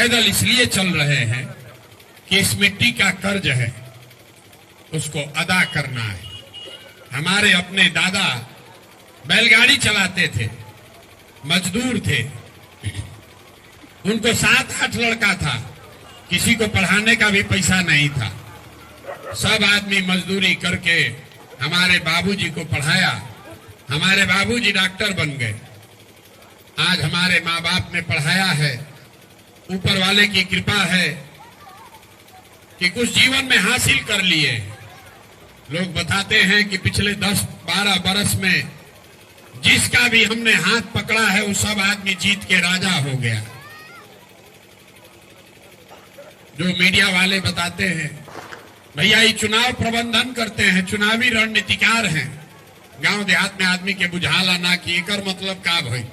पैदल इसलिए चल रहे हैं कि इस मिट्टी का कर्ज है, उसको अदा करना है। हमारे अपने दादा बैलगाड़ी चलाते थे, मजदूर थे, उनको 7-8 लड़का था, किसी को पढ़ाने का भी पैसा नहीं था। सब आदमी मजदूरी करके हमारे बाबूजी को पढ़ाया। हमारे बाबूजी डॉक्टर बन गए। आज हमारे माँ बाप ने पढ़ाया है। ऊपर वाले की कृपा है कि कुछ जीवन में हासिल कर लिए। लोग बताते हैं कि पिछले 10-12 बरस में जिसका भी हमने हाथ पकड़ा है वो सब आदमी जीत के राजा हो गया। जो मीडिया वाले बताते हैं भैया ये चुनाव प्रबंधन करते हैं, चुनावी रणनीतिकार हैं, गांव देहात में आदमी के बुझाला ना कि एकर मतलब का भाई,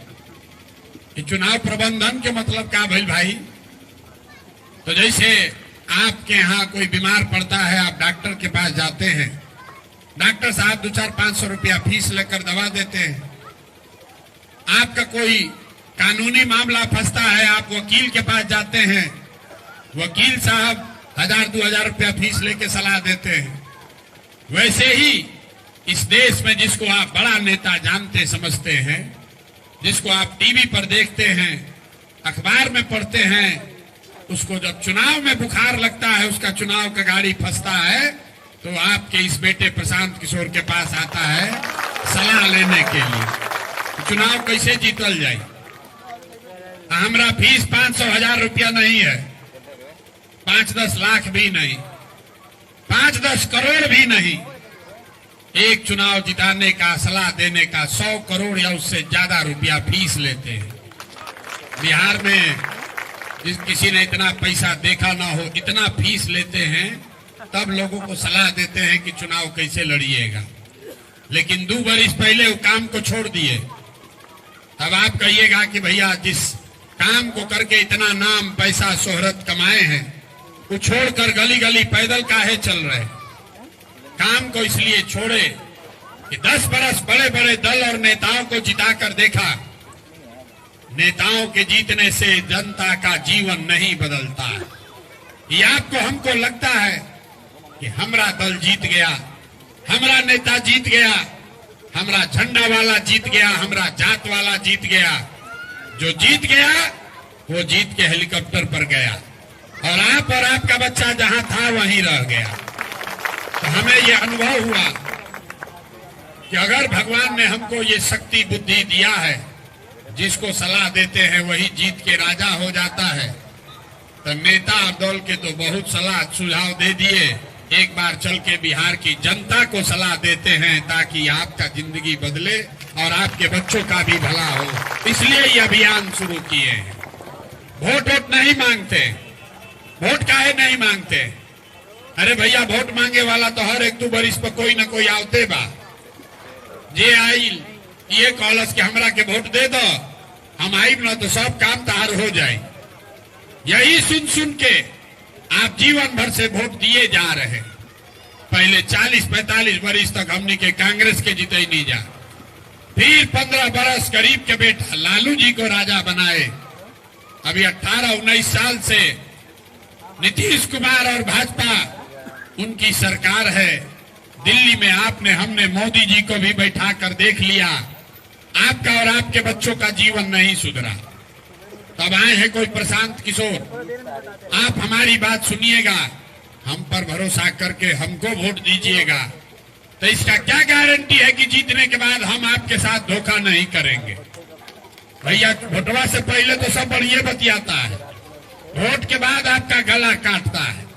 चुनाव प्रबंधन के मतलब का भाई भाई। तो जैसे आपके यहाँ कोई बीमार पड़ता है, आप डॉक्टर के पास जाते हैं, डॉक्टर साहब 200-500 रुपया फीस लेकर दवा देते हैं। आपका कोई कानूनी मामला फंसता है, आप वकील के पास जाते हैं, वकील साहब 1000-2000 रुपया फीस लेके सलाह देते हैं। वैसे ही इस देश में जिसको आप बड़ा नेता जानते समझते हैं, जिसको आप टीवी पर देखते हैं, अखबार में पढ़ते हैं, उसको जब चुनाव में बुखार लगता है, उसका चुनाव का गाड़ी फंसता है, तो आपके इस बेटे प्रशांत किशोर के पास आता है सलाह लेने के लिए चुनाव कैसे जीतल जाए। हमारा फीस 500-1000 रुपया नहीं है, 5-10 लाख भी नहीं, 5-10 करोड़ भी नहीं। एक चुनाव जिताने का, सलाह देने का 100 करोड़ या उससे ज्यादा रुपया फीस लेते हैं। बिहार में जिस किसी ने इतना पैसा देखा ना हो, इतना फीस लेते हैं, तब लोगों को सलाह देते हैं कि चुनाव कैसे लड़िएगा। लेकिन 2 बरस पहले वो काम को छोड़ दिए। अब आप कहिएगा कि भैया जिस काम को करके इतना नाम पैसा शोहरत कमाए हैं, वो छोड़कर गली गली पैदल काहे चल रहे। काम को इसलिए छोड़े कि 10 बरस बड़े बड़े दल और नेताओं को जिताकर देखा, नेताओं के जीतने से जनता का जीवन नहीं बदलता है। ये आपको हमको लगता है कि हमारा दल जीत गया, हमारा नेता जीत गया, हमारा झंडा वाला जीत गया, हमारा जात वाला जीत गया। जो जीत गया वो जीत के हेलीकॉप्टर पर गया और आप और आपका बच्चा जहां था वहीं रह गया। तो हमें ये अनुभव हुआ कि अगर भगवान ने हमको ये शक्ति बुद्धि दिया है, जिसको सलाह देते हैं वही जीत के राजा हो जाता है। तो नेता और दल के तो बहुत सलाह सुझाव दे दिए, एक बार चल के बिहार की जनता को सलाह देते हैं ताकि आपका जिंदगी बदले और आपके बच्चों का भी भला हो। इसलिए ये अभियान शुरू किए हैं। वोट नहीं मांगते, वोट काहे नहीं मांगते? अरे भैया वोट मांगे वाला तो हर 1-2 बरिस पर कोई न कोई आवते बा। जे आइल ये कहलस कि हमरा के वोट दे दो, हम आइब न तो सब काम तहार हो जाए। यही सुन सुन के आप जीवन भर से वोट दिए जा रहे। पहले 40-45 बरिस तक हमने के कांग्रेस के जीते नहीं जा, फिर 15 बरस गरीब के बेटा लालू जी को राजा बनाए। अभी 18-19 साल से नीतीश कुमार और भाजपा उनकी सरकार है। दिल्ली में आपने हमने मोदी जी को भी बैठा कर देख लिया, आपका और आपके बच्चों का जीवन नहीं सुधरा। तब आए हैं कोई प्रशांत किशोर, आप हमारी बात सुनिएगा, हम पर भरोसा करके हमको वोट दीजिएगा। तो इसका क्या गारंटी है कि जीतने के बाद हम आपके साथ धोखा नहीं करेंगे? भैया वोटवा से पहले तो सब बढ़िया बतियाता है, वोट के बाद आपका गला काटता है।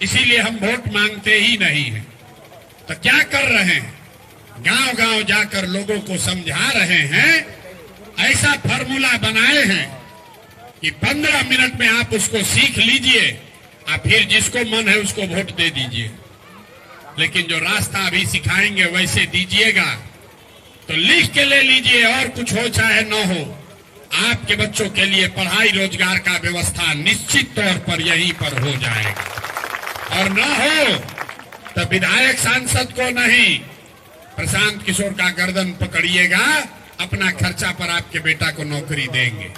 इसीलिए हम वोट मांगते ही नहीं हैं। तो क्या कर रहे हैं? गांव गांव जाकर लोगों को समझा रहे हैं, ऐसा फार्मूला बनाए हैं कि 15 मिनट में आप उसको सीख लीजिए और फिर जिसको मन है उसको वोट दे दीजिए। लेकिन जो रास्ता अभी सिखाएंगे वैसे दीजिएगा तो लिख के ले लीजिए, और कुछ हो चाहे न हो, आपके बच्चों के लिए पढ़ाई रोजगार का व्यवस्था निश्चित तौर पर यहीं पर हो जाएगा। और न हो तो विधायक सांसद को नहीं, प्रशांत किशोर का गर्दन पकड़िएगा, अपना खर्चा पर आपके बेटा को नौकरी देंगे।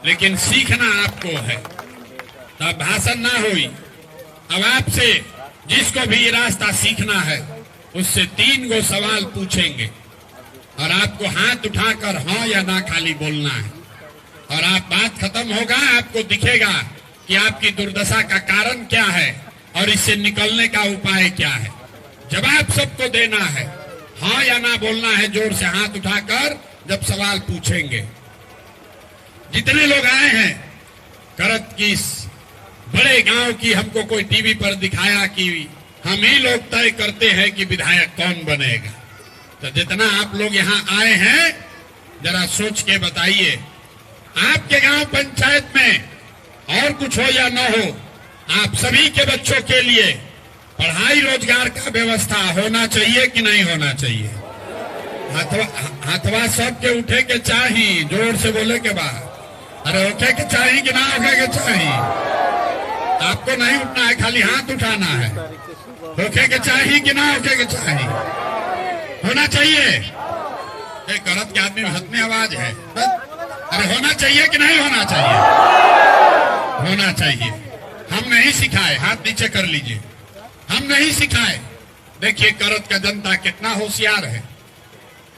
लेकिन सीखना आपको है। तब भाषण ना हुई। अब आपसे जिसको भी ये रास्ता सीखना है उससे 3 गो सवाल पूछेंगे और आपको हाथ उठाकर हाँ या ना खाली बोलना है। और आप बात खत्म होगा, आपको दिखेगा कि आपकी दुर्दशा का कारण क्या है और इससे निकलने का उपाय क्या है। जवाब सबको देना है, हाँ या ना बोलना है जोर से हाथ उठाकर जब सवाल पूछेंगे। जितने लोग आए हैं करत की इस बड़े गांव की, हमको कोई टीवी पर दिखाया कि हम ही लोग तय करते हैं कि विधायक कौन बनेगा। तो जितना आप लोग यहाँ आए हैं जरा सोच के बताइए, आपके गांव पंचायत में और कुछ हो या न हो, आप सभी के बच्चों के लिए पढ़ाई रोजगार का व्यवस्था होना चाहिए कि नहीं होना चाहिए? हथवा सबके उठे के चाहिए, जोर से बोले के बाद। अरे उठे के चाहिए कि ना उठे के चाहिए? आपको नहीं उठना है, खाली हाथ उठाना है। उठे के चाहिए कि ना उठे के चाहिए? होना चाहिए। एक गलत के आदमी में हाथ में आवाज है। अरे होना चाहिए कि नहीं होना चाहिए? होना चाहिए। हम नहीं सिखाए, हाथ नीचे कर लीजिए। हम नहीं सिखाए। देखिए करत का जनता कितना होशियार है।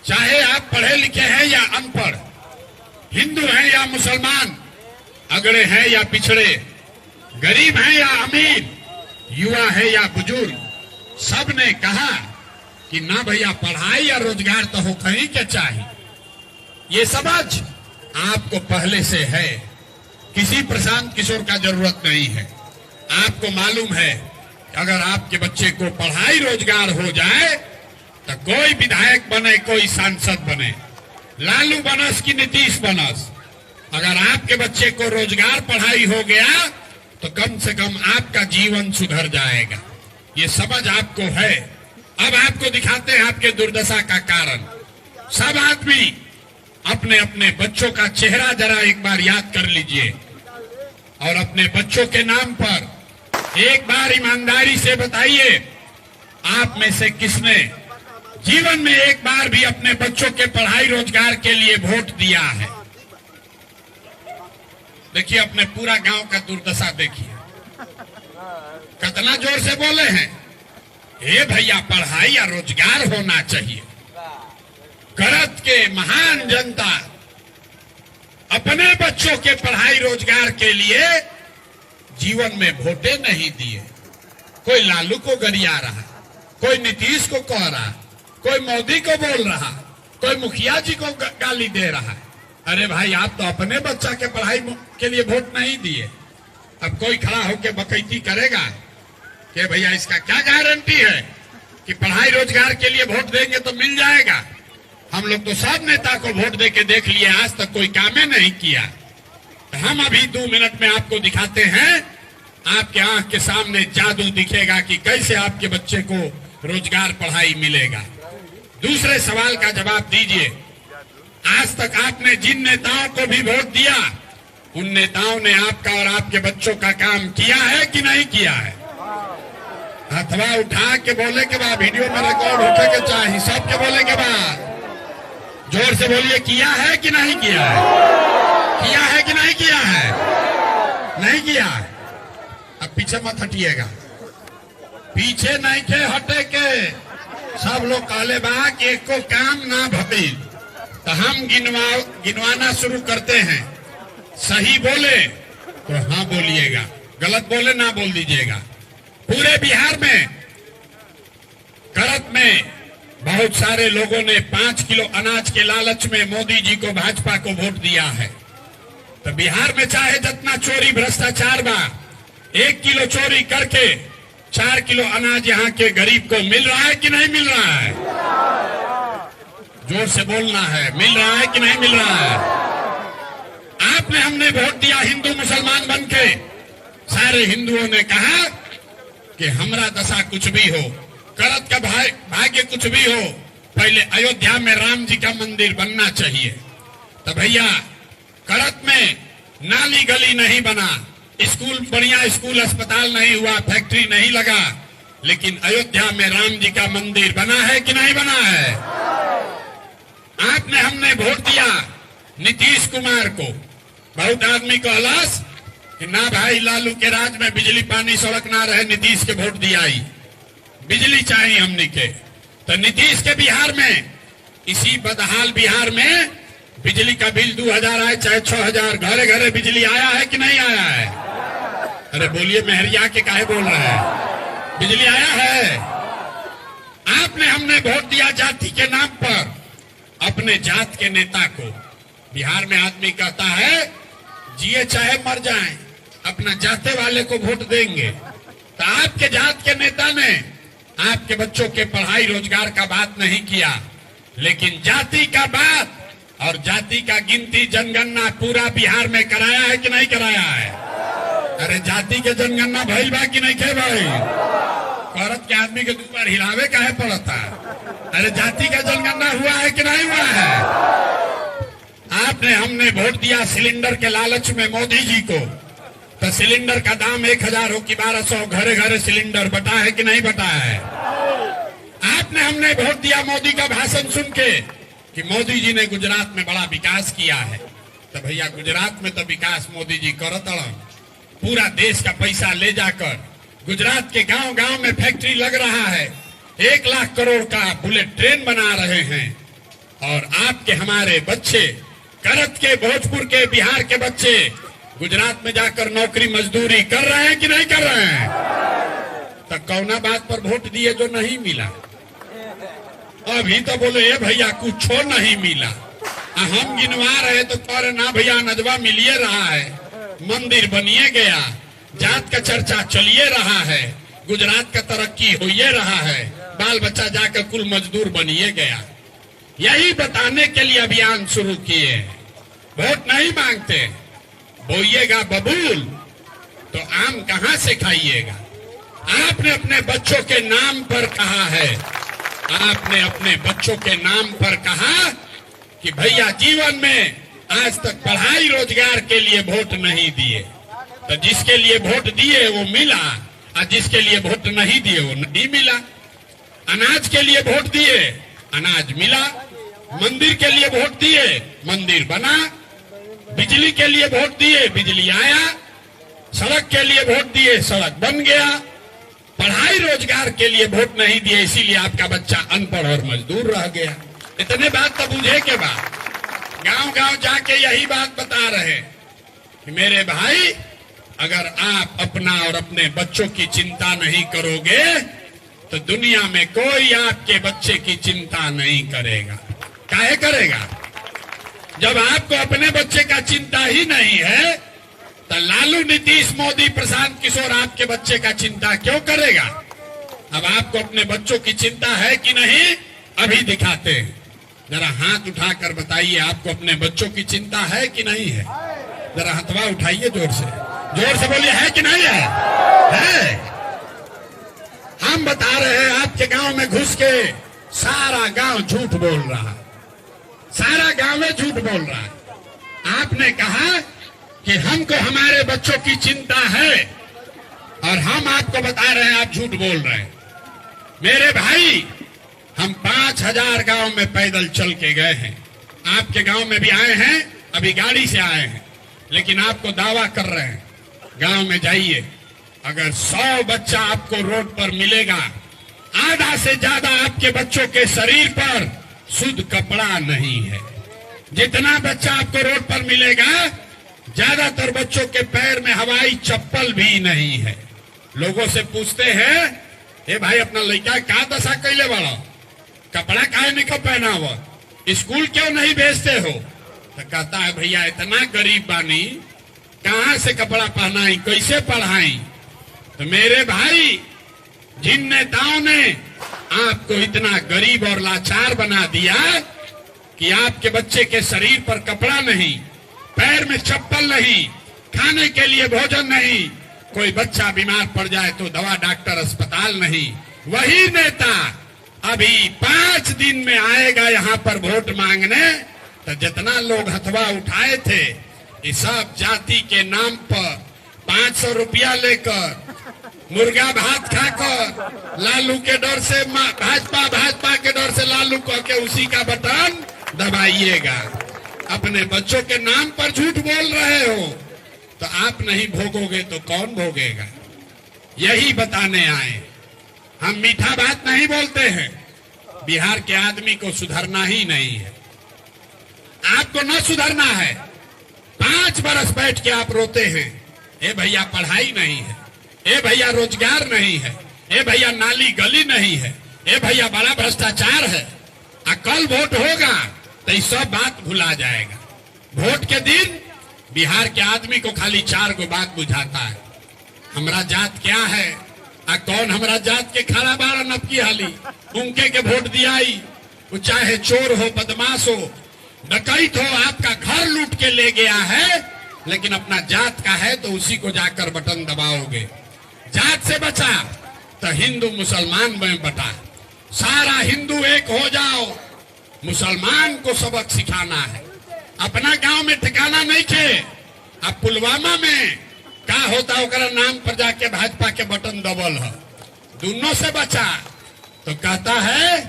चाहे आप पढ़े लिखे हैं या अनपढ़, हिंदू हैं या मुसलमान, अगड़े हैं या पिछड़े, गरीब हैं या अमीर, युवा है या बुजुर्ग, सब ने कहा कि ना भैया पढ़ाई या रोजगार तो हो कहीं के चाहिए। ये समझ आपको पहले से है, किसी प्रशांत किशोर का जरूरत नहीं है। आपको मालूम है अगर आपके बच्चे को पढ़ाई रोजगार हो जाए तो कोई विधायक बने, कोई सांसद बने, लालू बनस की नीतीश बनस, अगर आपके बच्चे को रोजगार पढ़ाई हो गया तो कम से कम आपका जीवन सुधर जाएगा। ये समझ आपको है। अब आपको दिखाते हैं आपके दुर्दशा का कारण। सब आदमी अपने अपने बच्चों का चेहरा जरा एक बार याद कर लीजिए और अपने बच्चों के नाम पर एक बार ईमानदारी से बताइए, आप में से किसने जीवन में एक बार भी अपने बच्चों के पढ़ाई रोजगार के लिए वोट दिया है? देखिए अपने पूरा गांव का दुर्दशा देखिए, कितना जोर से बोले हैं, हे भैया पढ़ाई या रोजगार होना चाहिए। करत के महान जनता अपने बच्चों के पढ़ाई रोजगार के लिए जीवन में वोटे नहीं दिए। कोई लालू को गरिया रहा, कोई नीतीश को कह रहा, कोई मोदी को बोल रहा, कोई मुखिया जी को गाली दे रहा है। अरे भाई आप तो अपने बच्चा के पढ़ाई के लिए वोट नहीं दिए। अब कोई खड़ा होकर बकैती करेगा कि भैया इसका क्या गारंटी है कि पढ़ाई रोजगार के लिए वोट देंगे तो मिल जाएगा। हम लोग तो सब नेता को वोट देके देख लिए, आज तक कोई काम नहीं किया। हम अभी 2 मिनट में आपको दिखाते हैं, आपके आंख के सामने जादू दिखेगा कि कैसे आपके बच्चे को रोजगार पढ़ाई मिलेगा। दूसरे सवाल का जवाब दीजिए, आज तक आपने जिन नेताओं को भी वोट दिया उन नेताओं ने आपका और आपके बच्चों का काम किया है कि नहीं किया है? हथवा उठा के बोले के बाद वीडियो में रिकॉर्ड होने के चाहिए, सबके बोले के बाद जोर से बोलिए, किया है कि नहीं किया है? किया है कि नहीं किया है? नहीं किया है। अब पीछे मत हटिएगा, पीछे नहीं के हटे के। सब लोग काले बा कि एक को काम ना भइल तो हम गिनवाना शुरू करते हैं। सही बोले तो हाँ बोलिएगा, गलत बोले ना बोल दीजिएगा। पूरे बिहार में करत में बहुत सारे लोगों ने 5 किलो अनाज के लालच में मोदी जी को, भाजपा को वोट दिया है। तो बिहार में चाहे जितना चोरी भ्रष्टाचार बा, 1 किलो चोरी करके 4 किलो अनाज यहाँ के गरीब को मिल रहा है कि नहीं मिल रहा है? जोर से बोलना है, मिल रहा है कि नहीं मिल रहा है? आपने हमने वोट दिया हिंदू मुसलमान बन के, सारे हिंदुओं ने कहा कि हमरा दशा कुछ भी हो, करत का भाग्य कुछ भी हो, पहले अयोध्या में राम जी का मंदिर बनना चाहिए। तो भैया करत में नाली गली नहीं बना, स्कूल बढ़िया स्कूल अस्पताल नहीं हुआ, फैक्ट्री नहीं लगा, लेकिन अयोध्या में राम जी का मंदिर बना है कि नहीं बना है? आपने हमने वोट दिया नीतीश कुमार को। बहुत आदमी को हलास कि ना भाई लालू के राज में बिजली पानी सड़क ना रहे, नीतीश के वोट दिया ही, बिजली चाहिए हमने के। तो नीतीश के बिहार में, इसी बदहाल बिहार में बिजली का बिल 2000 आए चाहे 6000, घरे घरे बिजली आया है कि नहीं आया है? अरे बोलिए, मेहरिया के काहे बोल रहे हैं? बिजली आया है। आपने हमने वोट दिया जाति के नाम पर, अपने जात के नेता को। बिहार में आदमी कहता है जिए चाहे मर जाएं, अपना जाते वाले को वोट देंगे। तो आपके जात के नेता ने आपके बच्चों के पढ़ाई रोजगार का बात नहीं किया, लेकिन जाति का बात और जाति का गिनती जनगणना पूरा बिहार में कराया है कि नहीं कराया है? अरे जाति के जनगणना भइल बा कि नहीं थे भाई? औरत के आदमी के 2 बार हिलावे काहे पड़ता? अरे जाति का जनगणना हुआ है कि नहीं हुआ है? आपने हमने वोट दिया सिलेंडर के लालच में मोदी जी को, तो सिलेंडर का दाम 1000 हो कि 1200, घरे घरे सिलेंडर बटा है कि नहीं बटा है? आपने हमने वोट दिया मोदी का भाषण सुन के कि मोदी जी ने गुजरात में बड़ा विकास किया है। तो भैया गुजरात में तो विकास मोदी जी करत, पूरा देश का पैसा ले जाकर गुजरात के गांव गांव में फैक्ट्री लग रहा है, 1 लाख करोड़ का बुलेट ट्रेन बना रहे हैं। और आपके हमारे बच्चे, करत के, भोजपुर के, बिहार के बच्चे गुजरात में जाकर नौकरी मजदूरी कर रहे हैं कि नहीं कर रहे हैं? तो कौना बात पर वोट दिए जो नहीं मिला? अभी तो बोले ए भैया कुछ नहीं मिला, हम गिनवा रहे तो कह रहे ना भैया नजवा मिलिए रहा है, मंदिर बनिए गया, जात का चर्चा चलिए रहा है, गुजरात का तरक्की होइए रहा है, बाल बच्चा जाकर कुल मजदूर बनिए गया। यही बताने के लिए अभियान शुरू किए। वोट नहीं मांगते, बोइएगा बबूल तो आम कहां से खाइएगा? आपने अपने बच्चों के नाम पर कहा है, आपने अपने बच्चों के नाम पर कहा कि भैया जीवन में आज तक पढ़ाई रोजगार के लिए वोट नहीं दिए, तो जिसके लिए वोट दिए वो मिला, और जिसके लिए वोट नहीं दिए वो नहीं मिला। अनाज के लिए वोट दिए, अनाज मिला। मंदिर के लिए वोट दिए, मंदिर बना। बिजली के लिए वोट दिए, बिजली आया। सड़क के लिए वोट दिए, सड़क बन गया। पढ़ाई रोजगार के लिए वोट नहीं दिए, इसीलिए आपका बच्चा अनपढ़ और मजदूर रह गया। इतने बात तो बुझे के बाद गांव गांव जाके यही बात बता रहे कि मेरे भाई, अगर आप अपना और अपने बच्चों की चिंता नहीं करोगे तो दुनिया में कोई आपके बच्चे की चिंता नहीं करेगा। काहे करेगा? जब आपको अपने बच्चे का चिंता ही नहीं है तो लालू, नीतीश, मोदी, प्रशांत किशोर आपके बच्चे का चिंता क्यों करेगा? अब आपको अपने बच्चों की चिंता है कि नहीं? अभी दिखाते हैं, जरा हाथ उठाकर बताइए, आपको अपने बच्चों की चिंता है कि नहीं है? जरा हथवा उठाइए जोर से बोलिए, है कि नहीं है? है। हम बता रहे हैं, आपके गांव में घुस के सारा गांव झूठ बोल रहा, सारा गांव में झूठ बोल रहा है। आपने कहा कि हमको हमारे बच्चों की चिंता है और हम आपको बता रहे हैं आप झूठ बोल रहे हैं। मेरे भाई, हम 5000 गांव में पैदल चल के गए हैं। आपके गांव में भी आए हैं, अभी गाड़ी से आए हैं, लेकिन आपको दावा कर रहे हैं, गांव में जाइए, अगर 100 बच्चा आपको रोड पर मिलेगा, आधा से ज्यादा आपके बच्चों के शरीर पर शुद्ध कपड़ा नहीं है। जितना बच्चा आपको रोड पर मिलेगा, ज्यादातर बच्चों के पैर में हवाई चप्पल भी नहीं है। लोगों से पूछते हैं, ए भाई अपना लड़का का दशा कैले बड़ा, कपड़ा काहे निकल पहना हुआ, स्कूल क्यों नहीं भेजते हो? तो कहता है भैया इतना गरीब बानी, कहां से कपड़ा पहनाई, कैसे पढ़ाई? तो मेरे भाई, जिन नेताओं ने आपको इतना गरीब और लाचार बना दिया कि आपके बच्चे के शरीर पर कपड़ा नहीं, पैर में चप्पल नहीं, खाने के लिए भोजन नहीं, कोई बच्चा बीमार पड़ जाए तो दवा डॉक्टर अस्पताल नहीं, वही नेता अभी 5 दिन में आएगा यहाँ पर वोट मांगने। तो जितना लोग हथवा उठाए थे, इस सब जाति के नाम पर 500 रुपया लेकर, मुर्गा भात खाकर, लालू के डर से भाजपा के डर से लालू कह के उसी का बटन दबाइएगा। अपने बच्चों के नाम पर झूठ बोल रहे हो। तो आप नहीं भोगोगे तो कौन भोगेगा? यही बताने आए। हम मीठा बात नहीं बोलते हैं। बिहार के आदमी को सुधरना ही नहीं है। आपको न सुधरना है। 5 बरस बैठ के आप रोते हैं, ए भैया पढ़ाई नहीं है, ए भैया रोजगार नहीं है, ए भैया नाली गली नहीं है, ए भैया बड़ा भ्रष्टाचार है। कल वोट होगा तो ये सब बात भुला जाएगा। वोट के दिन बिहार के आदमी को खाली 4 गो बात बुझाता है। हमरा जात क्या है, कौन हमरा जात के खड़ा बाड़ा नपकी हाली, उनके के वोट दियाई। वो चाहे चोर हो, बदमाश हो, डकैत हो, आपका घर लूट के ले गया है, लेकिन अपना जात का है तो उसी को जाकर बटन दबाओगे। जात से बचा तो हिंदू मुसलमान में बटा। सारा हिंदू एक हो जाओ, मुसलमान को सबक सिखाना है। अपना गांव में ठिकाना नहीं थे। अब पुलवामा में क्या होता होकर नाम पर जाके भाजपा के बटन दबल है। दोनों से बचा तो कहता है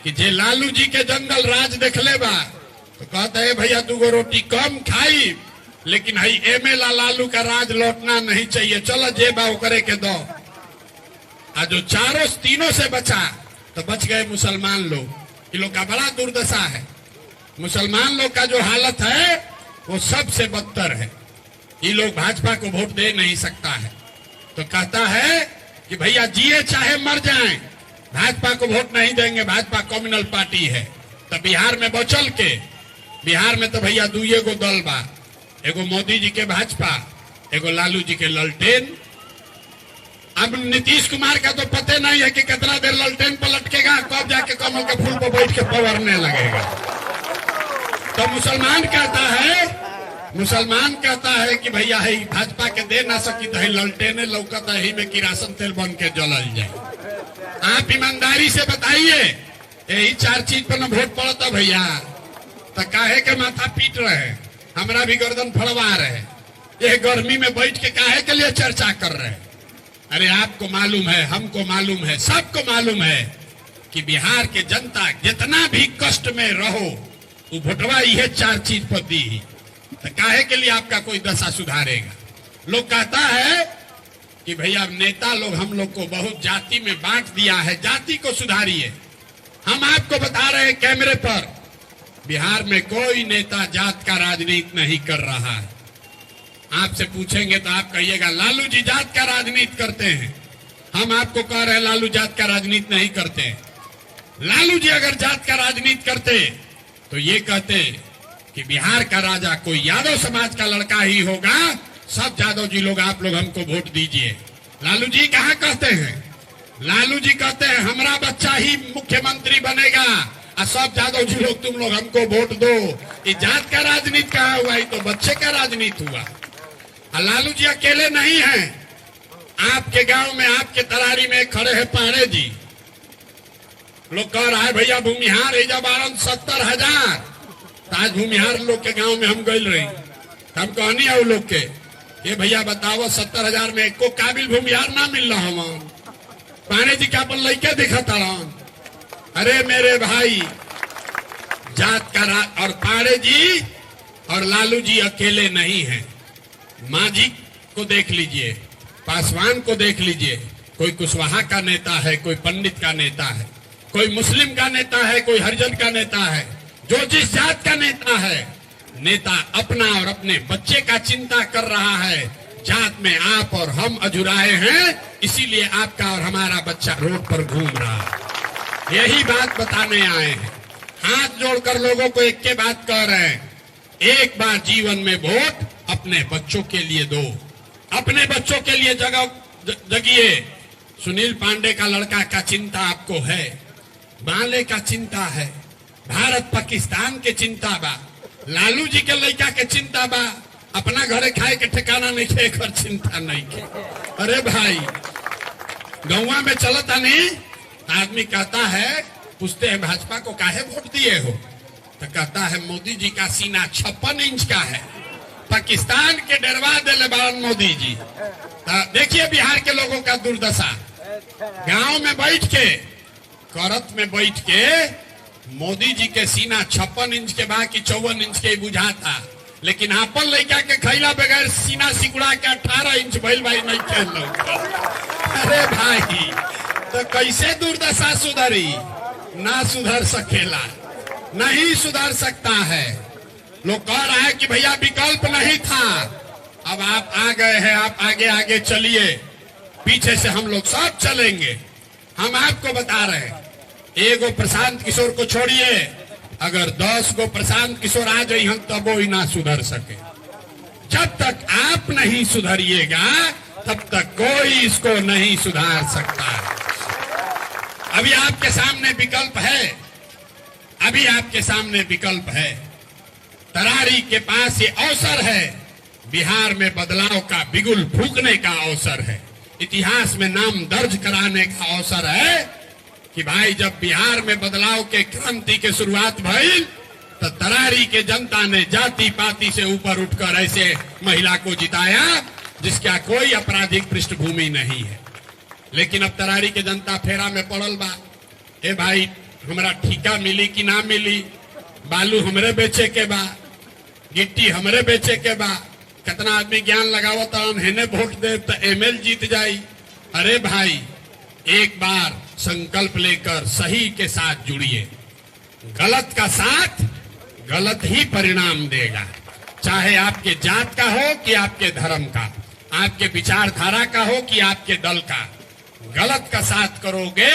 कि जे लालू जी के जंगल राज देख ले बा, तो कहता है भैया 2 गो रोटी कम खाई, लेकिन हई एमएलए लालू का राज लौटना नहीं चाहिए, चलो जे बा करे के दो। जो तीनों से बचा तो बच गए मुसलमान लोग। इन लोग का बड़ा दुर्दशा है। मुसलमान लोग का जो हालत है वो सबसे बदतर है। ये लोग भाजपा को वोट दे नहीं सकता है, तो कहता है कि भैया जिए चाहे मर जाएं, भाजपा को वोट नहीं देंगे, भाजपा कम्युनल पार्टी है। तो बिहार में बचल के, बिहार में तो भैया 2 गो दल बा, एगो मोदी जी के भाजपा, एगो लालू जी के ललटेन। अब नीतीश कुमार का तो पता नहीं है कि कितना देर ललटेन पलटकेगा, कब जाके कमल के फूल पर बैठ के पवरने लगेगा। तो मुसलमान कहता है कि भैया है भाजपा के दे ना सकी तो ललटेने लौकता ही में किरासन तेल बन के जलल जाए। आप ईमानदारी से बताइए, यही 4 चीज पर न वोट पड़ता भैया, तो काहे के माथा पीट रहे, हमरा भी गर्दन फड़वा रहे, ये गर्मी में बैठ के काहे के लिए चर्चा कर रहे हैं? अरे आपको मालूम है, हमको मालूम है, सबको मालूम है कि बिहार के जनता जितना भी कष्ट में रहो वो वोटवा ये 4 चीज पर दी ही, तो काहे के लिए आपका कोई दशा सुधारेगा? लोग कहता है कि भैया नेता लोग हम लोग को बहुत जाति में बांट दिया है, जाति को सुधारिए। हम आपको बता रहे हैं कैमरे पर, बिहार में कोई नेता जात का राजनीति नहीं कर रहा है। आपसे पूछेंगे तो आप कहिएगा लालू जी जात का राजनीति करते हैं। हम आपको कह रहे हैं लालू जात का राजनीति नहीं करते। लालू जी अगर जात का राजनीति करते तो ये कहते कि बिहार का राजा कोई यादव समाज का लड़का ही होगा, सब यादव जी लोग आप लोग हमको वोट दीजिए। लालू जी कहाँ कहते हैं? लालू जी कहते हैं हमारा बच्चा ही मुख्यमंत्री बनेगा और सब यादव जी लोग तुम लोग हमको वोट दो। ये जात का राजनीति कहाँ हुआ? ये तो बच्चे का राजनीति हुआ। लालू जी अकेले नहीं हैं। आपके गांव में, आपके तरारी में खड़े हैं पांडे जी। लोग कह रहा है भैया भूमिहार एजा 70,000। आज भूमिहार लोग के गांव में हम गए रही, हम कहनी है लोग के, ये भैया बताओ 70,000 में एको काबिल भूमिहार ना मिल रहा हम। पांडे जी क्या अपन लड़के दिखता रहा। अरे मेरे भाई, जात का और पांडे जी और लालू जी अकेले नहीं हैं। मांझी को देख लीजिए, पासवान को देख लीजिए, कोई कुशवाहा का नेता है, कोई पंडित का नेता है, कोई मुस्लिम का नेता है, कोई हरिजन का नेता है। जो जिस जात का नेता है, नेता अपना और अपने बच्चे का चिंता कर रहा है। जात में आप और हम अजुराए हैं, इसीलिए आपका और हमारा बच्चा रोड पर घूम रहा है। यही बात बताने आए हैं। हाथ जोड़कर लोगों को एक के बात कह रहे हैं, एक बार जीवन में वोट अपने बच्चों के लिए दो, अपने बच्चों के लिए जगिए। सुनील पांडे का लड़का का चिंता आपको है, बाले का चिंता है, भारत पाकिस्तान के चिंता बा, लालू जी के लड़का के चिंता बा, अपना घरे खाए के ठिकाना नहीं खे, घर चिंता नहीं खे। अरे भाई, गौवा में चलता नहीं, आदमी कहता है, पूछते हैं भाजपा को काहे वोट दिए हो, तो कहता है मोदी जी का सीना 56 इंच का है, पाकिस्तान के डरवा दे बारन मोदी जी। देखिए बिहार के लोगों का दुर्दशा, गांव में बैठ के, करत में बैठ के मोदी जी के सीना 56 इंच के बाकी 54 इंच के बुझाता। लेकिन आपन लड़का के खैला बगैर सीना सिकुड़ा के 18 इंच भइल भाई नहीं खेल लो। अरे भाई तो कैसे दुर्दशा सुधरी? ना सुधर सकेला, नहीं सुधर सकता है। लोग कह रहा है कि भैया विकल्प नहीं था, अब आप आ गए हैं, आप आगे आगे चलिए, पीछे से हम लोग सब चलेंगे। हम आपको बता रहे हैं, एगो प्रशांत किशोर को छोड़िए, अगर 10 को प्रशांत किशोर आ जाए हम तब वो ही ना सुधर सके। जब तक आप नहीं सुधरिएगा तब तक कोई इसको नहीं सुधार सकता। अभी आपके सामने विकल्प है, अभी आपके सामने विकल्प है। तरारी के पास ये अवसर है, बिहार में बदलाव का बिगुल फूंकने का अवसर है, इतिहास में नाम दर्ज कराने का अवसर है कि भाई जब बिहार में बदलाव के क्रांति के शुरुआत भई तो तरारी के जनता ने जाति पाति से ऊपर उठकर ऐसे महिला को जिताया जिसका कोई आपराधिक पृष्ठभूमि नहीं है। लेकिन अब तरारी के जनता फेरा में पड़ल बा, ए भाई हमरा ठेका मिली कि ना मिली, बालू हमरे बेचे के बा, गिट्टी हमरे बेचे के बा, कितना आदमी ज्ञान लगावत हेने वोट दे तो एमएल जीत जाई। अरे भाई एक बार संकल्प लेकर सही के साथ जुड़िए, गलत का साथ गलत ही परिणाम देगा, चाहे आपके जात का हो कि आपके धर्म का, आपके विचारधारा का हो कि आपके दल का। गलत का साथ करोगे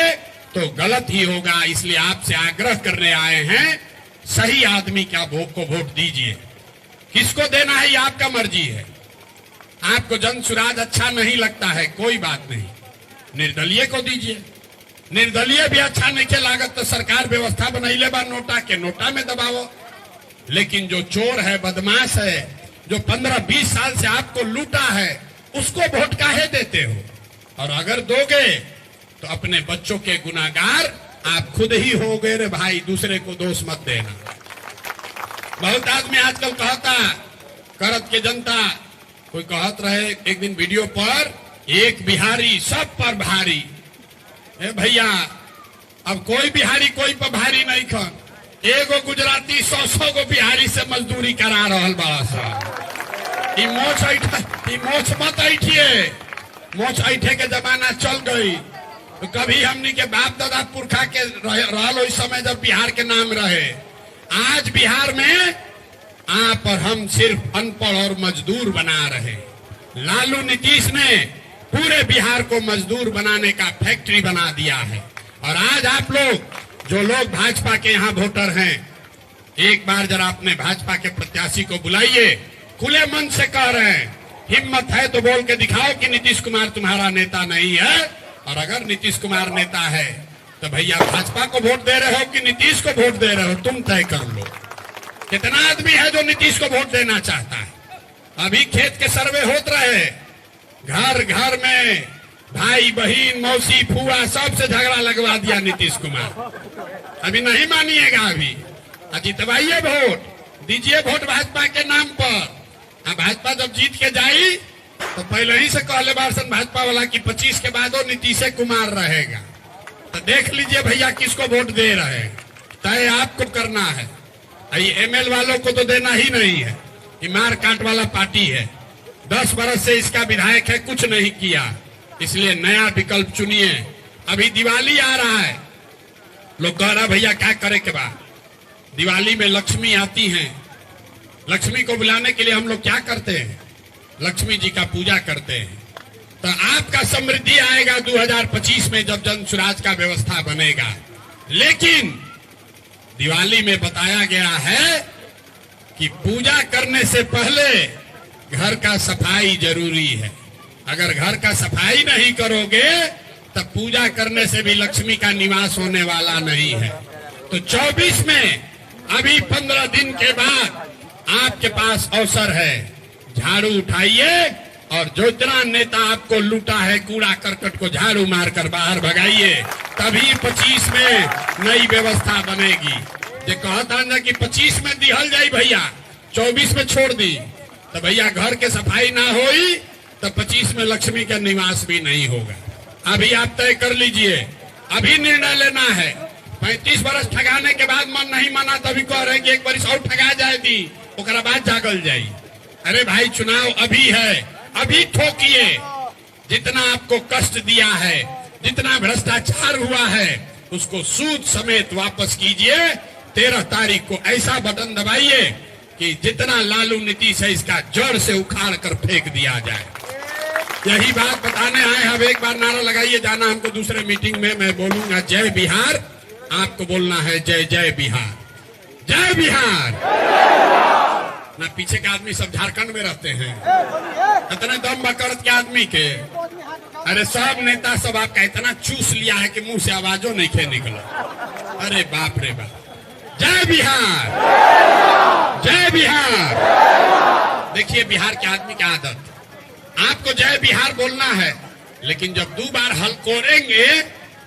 तो गलत ही होगा। इसलिए आपसे आग्रह करने आए हैं, सही आदमी का को वोट दीजिए। किसको देना है ये आपका मर्जी है। आपको जन सुराज अच्छा नहीं लगता है, कोई बात नहीं, निर्दलीय को दीजिए। निर्दलीय भी अच्छा नहीं के लागत तो सरकार व्यवस्था बनैले बा नोटा के, नोटा में दबावो। लेकिन जो चोर है, बदमाश है, जो 15-20 साल से आपको लूटा है, उसको वोट काहे देते हो? और अगर दोगे तो अपने बच्चों के गुनाहगार आप खुद ही होगे रे भाई, दूसरे को दोष मत देना। बहुत आदमी आजकल कहता करत के जनता, कोई कहत रहे एक दिन वीडियो पर, एक बिहारी सब पर भारी। ए भैया अब कोई बिहारी कोई पर भारी नहीं खन, एगो गुजराती 100 गो बिहारी से मजदूरी करा रहल बड़ा सा। ई मोछ मत ऐठिए, मोछ ऐठे के जमाना चल गई। तो कभी हमनी के बाप दादा पुरखा के रहल उस समय जब बिहार के नाम रहे। आज बिहार में आप और हम सिर्फ अनपढ़ और मजदूर बना रहे। लालू नीतीश ने पूरे बिहार को मजदूर बनाने का फैक्ट्री बना दिया है। और आज आप लोग जो लोग भाजपा के यहाँ वोटर हैं, एक बार जरा अपने भाजपा के प्रत्याशी को बुलाइए, खुले मन से कह रहे हैं, हिम्मत है तो बोल के दिखाओ कि नीतीश कुमार तुम्हारा नेता नहीं है। और अगर नीतीश कुमार नेता है तो भैया भाजपा को वोट दे रहे हो कि नीतीश को वोट दे रहे हो, तुम तय कर लो। कितना आदमी है जो नीतीश को वोट देना चाहता है? अभी खेत के सर्वे होते रहे, घर घर में भाई बहन मौसी फुआ सबसे झगड़ा लगवा दिया नीतीश कुमार। अभी नहीं मानिएगा, अभी जितवाइए, वोट दीजिए, वोट भाजपा के नाम पर। भाजपा जब जीत के जाई तो पहले ही से कहले बारसन भाजपा वाला कि 25 के बाद वो नीतीश कुमार रहेगा। तो देख लीजिए भैया किसको वोट दे रहे हैं, तय आपको करना है। एमएल वालों को तो देना ही नहीं है, ये मार काट वाला पार्टी है। 10 बरस से इसका विधायक है, कुछ नहीं किया, इसलिए नया विकल्प चुनिए। अभी दिवाली आ रहा है, लोग कह रहा भैया क्या करे के बाद, दिवाली में लक्ष्मी आती हैं, लक्ष्मी को बुलाने के लिए हम लोग क्या करते हैं, लक्ष्मी जी का पूजा करते हैं। तो आपका समृद्धि आएगा 2025 में जब जन सुराज का व्यवस्था बनेगा। लेकिन दिवाली में बताया गया है कि पूजा करने से पहले घर का सफाई जरूरी है। अगर घर का सफाई नहीं करोगे तब पूजा करने से भी लक्ष्मी का निवास होने वाला नहीं है। तो 24 में अभी 15 दिन के बाद आपके पास अवसर है, झाड़ू उठाइए और जो इतना नेता आपको लूटा है कूड़ा करकट को झाड़ू मारकर बाहर भगाइए, तभी 25 में नई व्यवस्था बनेगी। जो कहता ना कि 25 में दिहल जाई भैया, 24 में छोड़ दी, तो भैया घर के सफाई ना होई तो 25 में लक्ष्मी का निवास भी नहीं होगा। अभी आप तय कर लीजिए, अभी निर्णय लेना है। 35 वर्ष ठगाने के बाद मन नहीं माना तभी कह रहे कि एक बार और ठगा जाएगी, ओकरा बाद जागल जाई। अरे भाई चुनाव अभी है, अभी ठोकिए। जितना आपको कष्ट दिया है, जितना भ्रष्टाचार हुआ है, उसको सूद समेत वापस कीजिए। 13 तारीख को ऐसा बटन दबाइए कि जितना लालू नीतीश है इसका जड़ से उखाड़ कर फेंक दिया जाए। यही बात बताने आए। अब एक बार नारा लगाइए, जाना हमको दूसरे मीटिंग में। मैं बोलूंगा जय बिहार, आपको बोलना है जय जय बिहार, जय बिहार। ना पीछे के आदमी सब झारखंड में रहते हैं, इतने दम बकरत के आदमी के। अरे सब नेता सब आपका इतना चूस लिया है कि मुंह से आवाजों नहीं खे निकला। अरे बाप रे बाप, जय बिहार, जय बिहार। देखिए बिहार के आदमी की आदत, आपको जय बिहार बोलना है, लेकिन जब 2 बार हल कोरेंगे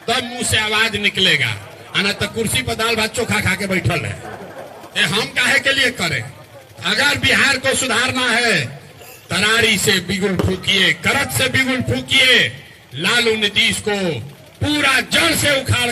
तब मुंह से आवाज निकलेगा। आना तो कुर्सी पर दाल भात चोखा खा के बैठल है। ये हम काहे के लिए करें? अगर बिहार को सुधारना है, तरारी से बिगुल फूकिए, करत से बिगुल फूकिए, लालू नीतीश को पूरा जड़ से उखाड़